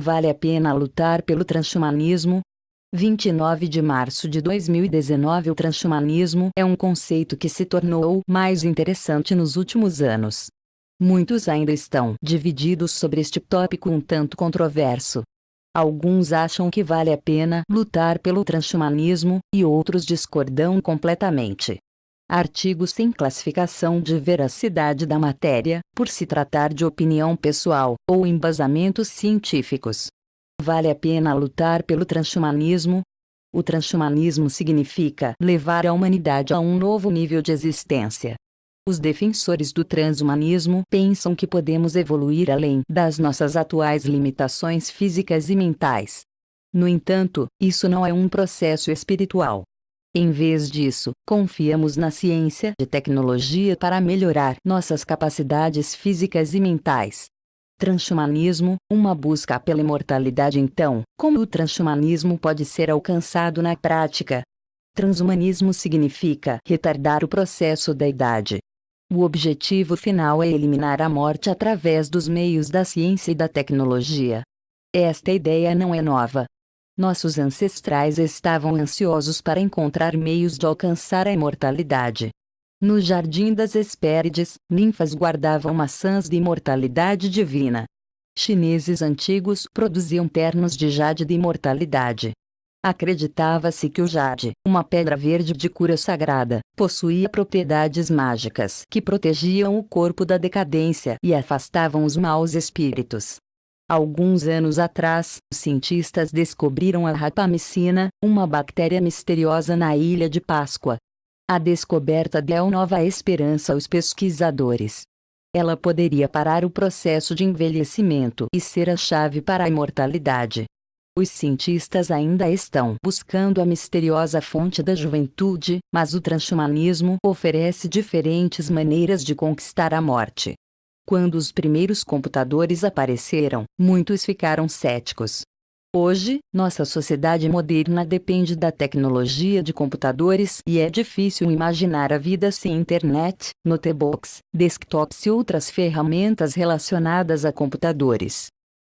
Vale a pena lutar pelo transhumanismo? 29 de março de 2019. O transhumanismo é um conceito que se tornou mais interessante nos últimos anos. Muitos ainda estão divididos sobre este tópico um tanto controverso. Alguns acham que vale a pena lutar pelo transhumanismo, e outros discordam completamente. Artigo sem classificação de veracidade da matéria, por se tratar de opinião pessoal, ou embasamentos científicos. Vale a pena lutar pelo transhumanismo? O transhumanismo significa levar a humanidade a um novo nível de existência. Os defensores do transhumanismo pensam que podemos evoluir além das nossas atuais limitações físicas e mentais. No entanto, isso não é um processo espiritual. Em vez disso, confiamos na ciência e tecnologia para melhorar nossas capacidades físicas e mentais. Transhumanismo, uma busca pela imortalidade. Então, como o transhumanismo pode ser alcançado na prática? Transhumanismo significa retardar o processo da idade. O objetivo final é eliminar a morte através dos meios da ciência e da tecnologia. Esta ideia não é nova. Nossos ancestrais estavam ansiosos para encontrar meios de alcançar a imortalidade. No Jardim das Hespérides, ninfas guardavam maçãs de imortalidade divina. Chineses antigos produziam ternos de jade de imortalidade. Acreditava-se que o jade, uma pedra verde de cura sagrada, possuía propriedades mágicas que protegiam o corpo da decadência e afastavam os maus espíritos. Alguns anos atrás, os cientistas descobriram a rapamicina, uma bactéria misteriosa na Ilha de Páscoa. A descoberta deu nova esperança aos pesquisadores. Ela poderia parar o processo de envelhecimento e ser a chave para a imortalidade. Os cientistas ainda estão buscando a misteriosa fonte da juventude, mas o transhumanismo oferece diferentes maneiras de conquistar a morte. Quando os primeiros computadores apareceram, muitos ficaram céticos. Hoje, nossa sociedade moderna depende da tecnologia de computadores e é difícil imaginar a vida sem internet, notebooks, desktops e outras ferramentas relacionadas a computadores.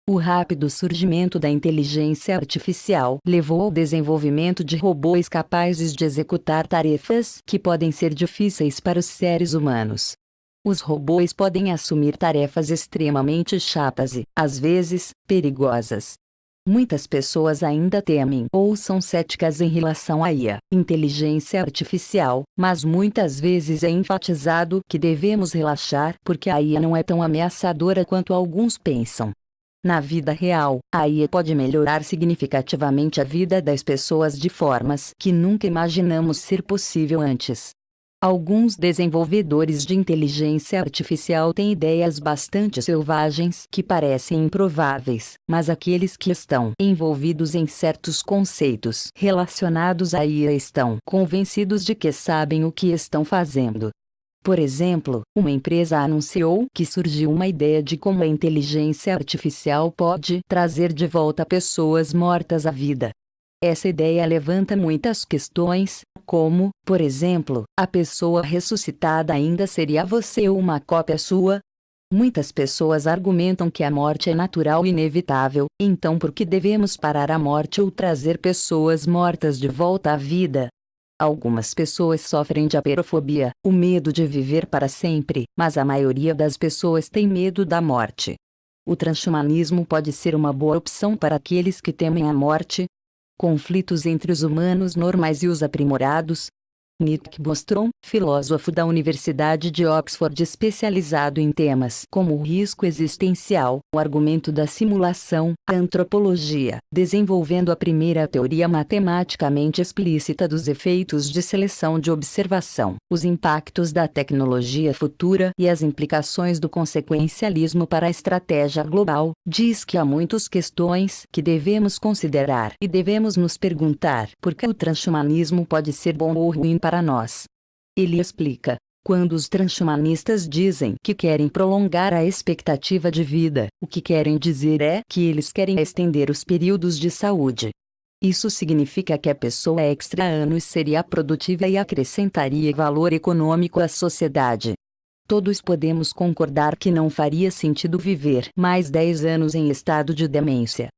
O rápido surgimento da inteligência artificial levou ao desenvolvimento de robôs capazes de executar tarefas que podem ser difíceis para os seres humanos. Os robôs podem assumir tarefas extremamente chatas e, às vezes, perigosas. Muitas pessoas ainda temem ou são céticas em relação à IA, inteligência artificial, mas muitas vezes é enfatizado que devemos relaxar porque a IA não é tão ameaçadora quanto alguns pensam. Na vida real, a IA pode melhorar significativamente a vida das pessoas de formas que nunca imaginamos ser possível antes. Alguns desenvolvedores de inteligência artificial têm ideias bastante selvagens que parecem improváveis, mas aqueles que estão envolvidos em certos conceitos relacionados à IA estão convencidos de que sabem o que estão fazendo. Por exemplo, uma empresa anunciou que surgiu uma ideia de como a inteligência artificial pode trazer de volta pessoas mortas à vida. Essa ideia levanta muitas questões, como, por exemplo, a pessoa ressuscitada ainda seria você ou uma cópia sua? Muitas pessoas argumentam que a morte é natural e inevitável, então por que devemos parar a morte ou trazer pessoas mortas de volta à vida? Algumas pessoas sofrem de aperofobia, o medo de viver para sempre, mas a maioria das pessoas tem medo da morte. O transhumanismo pode ser uma boa opção para aqueles que temem a morte. Conflitos entre os humanos normais e os aprimorados. Nick Bostrom, filósofo da Universidade de Oxford especializado em temas como o risco existencial, o argumento da simulação, a antropologia, desenvolvendo a primeira teoria matematicamente explícita dos efeitos de seleção de observação, os impactos da tecnologia futura e as implicações do consequencialismo para a estratégia global, diz que há muitas questões que devemos considerar e devemos nos perguntar por que o transhumanismo pode ser bom ou ruim para nós. Ele explica: quando os transhumanistas dizem que querem prolongar a expectativa de vida, o que querem dizer é que eles querem estender os períodos de saúde. Isso significa que a pessoa extra anos seria produtiva e acrescentaria valor econômico à sociedade. Todos podemos concordar que não faria sentido viver mais 10 anos em estado de demência.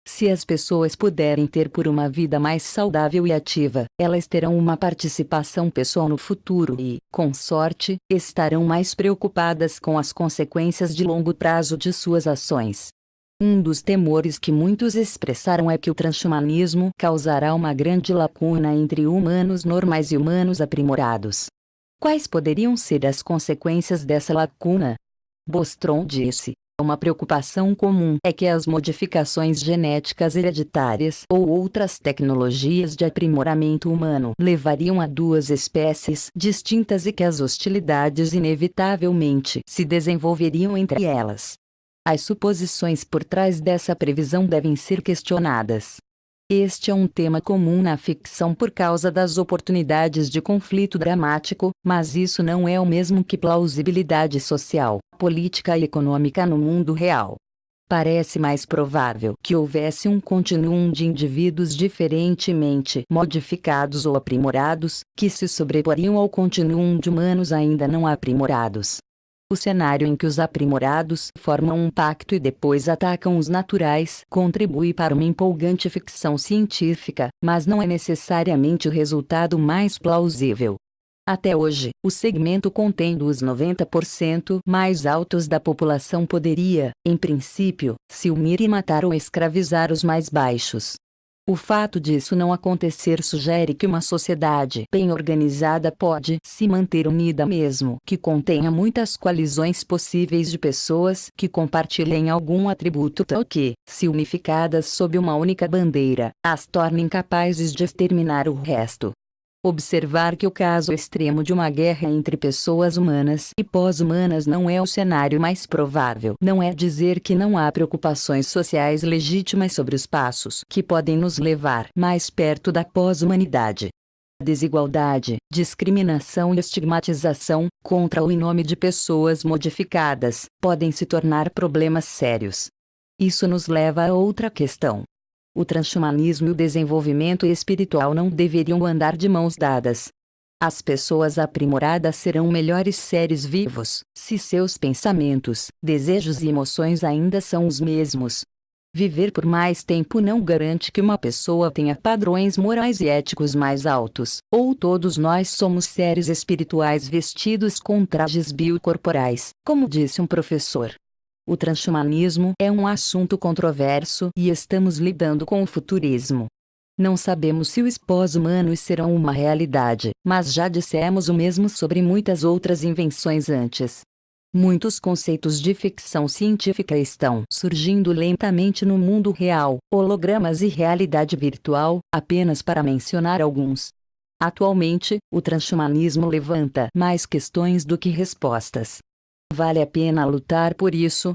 Se as pessoas puderem ter por uma vida mais saudável e ativa, elas terão uma participação pessoal no futuro e, com sorte, estarão mais preocupadas com as consequências de longo prazo de suas ações. Um dos temores que muitos expressaram é que o transhumanismo causará uma grande lacuna entre humanos normais e humanos aprimorados. Quais poderiam ser as consequências dessa lacuna? Bostrom disse: uma preocupação comum é que as modificações genéticas hereditárias ou outras tecnologias de aprimoramento humano levariam a duas espécies distintas e que as hostilidades inevitavelmente se desenvolveriam entre elas. As suposições por trás dessa previsão devem ser questionadas. Este é um tema comum na ficção por causa das oportunidades de conflito dramático, mas isso não é o mesmo que plausibilidade social, política e econômica no mundo real. Parece mais provável que houvesse um continuum de indivíduos diferentemente modificados ou aprimorados, que se sobreporiam ao continuum de humanos ainda não aprimorados. O cenário em que os aprimorados formam um pacto e depois atacam os naturais contribui para uma empolgante ficção científica, mas não é necessariamente o resultado mais plausível. Até hoje, o segmento contendo os 90% mais altos da população poderia, em princípio, se unir e matar ou escravizar os mais baixos. O fato disso não acontecer sugere que uma sociedade bem organizada pode se manter unida mesmo que contenha muitas coalizões possíveis de pessoas que compartilhem algum atributo tal que, se unificadas sob uma única bandeira, as tornem capazes de exterminar o resto. Observar que o caso extremo de uma guerra entre pessoas humanas e pós-humanas não é o cenário mais provável. Não é dizer que não há preocupações sociais legítimas sobre os passos que podem nos levar mais perto da pós-humanidade. Desigualdade, discriminação e estigmatização, contra ou em nome de pessoas modificadas, podem se tornar problemas sérios. Isso nos leva a outra questão. O transhumanismo e o desenvolvimento espiritual não deveriam andar de mãos dadas. As pessoas aprimoradas serão melhores seres vivos, se seus pensamentos, desejos e emoções ainda são os mesmos. Viver por mais tempo não garante que uma pessoa tenha padrões morais e éticos mais altos, ou todos nós somos seres espirituais vestidos com trajes biocorporais, como disse um professor. O transhumanismo é um assunto controverso e estamos lidando com o futurismo. Não sabemos se os pós-humanos serão uma realidade, mas já dissemos o mesmo sobre muitas outras invenções antes. Muitos conceitos de ficção científica estão surgindo lentamente no mundo real, hologramas e realidade virtual, apenas para mencionar alguns. Atualmente, o transhumanismo levanta mais questões do que respostas. Vale a pena lutar por isso,